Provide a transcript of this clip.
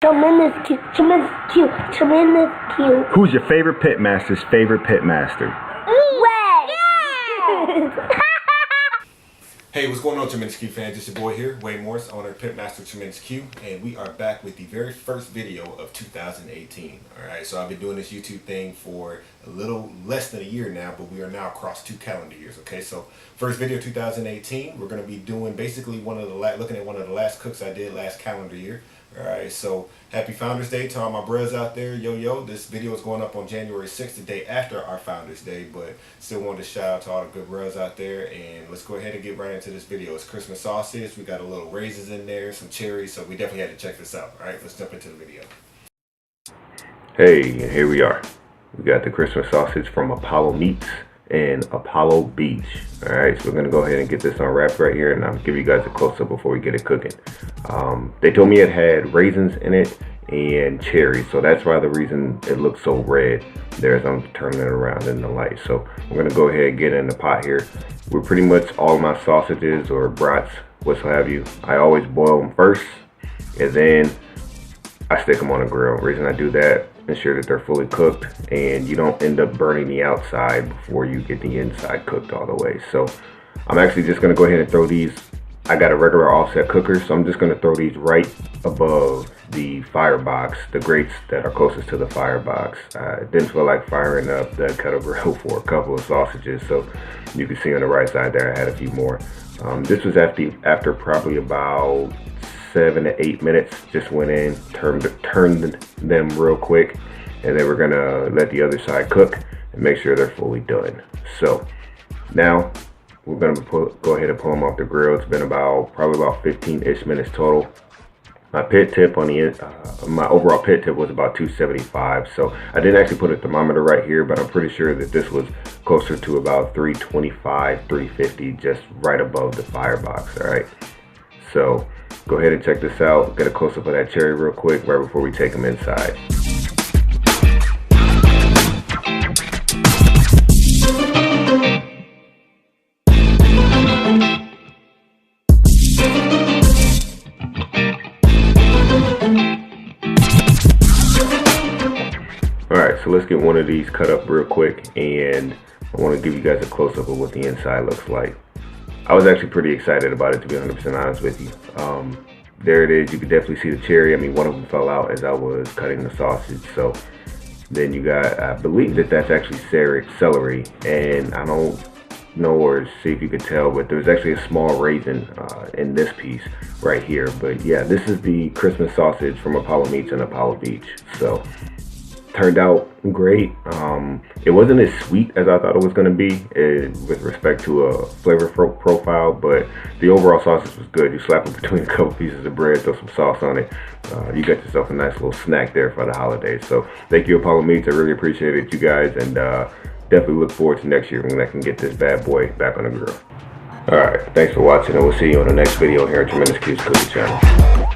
Tremendous cute, tremendous cute, tremendous cute. Who's your favorite pitmaster's favorite pitmaster? Wade! Hey, what's going on, Tremendous Q fans? It's your boy here, Wade Morris, owner of Pitmaster Tremendous Q, and we are back with the very first video of 2018. Alright, so I've been doing this YouTube thing for a little less than a year now, but we are now across 2 calendar years. Okay, so first video 2018, we're going to be doing basically looking at one of the last cooks I did last calendar year. Alright, so happy Founders Day to all my bros out there. Yo, this video is going up on January 6th, the day after our Founders Day, but still wanted to shout out to all the good bros out there, and let's go ahead and get right into this video. It's Christmas sausage. We got a little raisins in there, some cherries, so we definitely had to check this out. Alright, let's jump into the video. Hey, here we are. We got the Christmas sausage from Apollo Meats and Apollo Beach. Alright, so we're gonna go ahead and get this unwrapped right here, and I'll give you guys a close-up before we get it cooking. They told me it had raisins in it and cherries, so that's why the reason it looks so red there as I'm turning it around in the light. So we're gonna go ahead and get in the pot here. We're pretty much all my sausages or brats, what have you, I always boil them first and then I stick them on a grill. The reason I do that, ensure that they're fully cooked and you don't end up burning the outside before you get the inside cooked all the way. So I'm actually just going to go ahead and throw these. I got a regular offset cooker, so I'm just going to throw these right above the firebox, the grates that are closest to the firebox. I didn't feel like firing up the kettle grill for a couple of sausages, so you can see on the right side there I had a few more. This was after probably about 7 to 8 minutes. Just went in, turned them real quick, and then we're gonna let the other side cook and make sure they're fully done. So now we're gonna go ahead and pull them off the grill. It's been probably about 15-ish minutes total. My pit tip on the my overall pit tip was about 275. So I didn't actually put a thermometer right here, but I'm pretty sure that this was closer to about 325, 350, just right above the firebox. All right. So go ahead and check this out. Get a close-up of that cherry real quick right before we take them inside. Alright, so let's get one of these cut up real quick, and I want to give you guys a close-up of what the inside looks like. I was actually pretty excited about it, to be 100% honest with you. There it is. You can definitely see the cherry. I mean, one of them fell out as I was cutting the sausage. So then you got, I believe that's actually celery, and I don't know or see if you could tell, but there's actually a small raisin in this piece right here. But yeah, this is the Christmas sausage from Apollo Meats and Apollo Beach. So turned out great. It wasn't as sweet as I thought it was going to be with respect to a flavor profile, but the overall sausage was good. You slap it between a couple pieces of bread, throw some sauce on it. You got yourself a nice little snack there for the holidays. So thank you, Apollo Meats. I really appreciate it, you guys, and definitely look forward to next year when I can get this bad boy back on the grill. Alright, thanks for watching, and we'll see you on the next video here at Tremendous Q's Cooking Channel.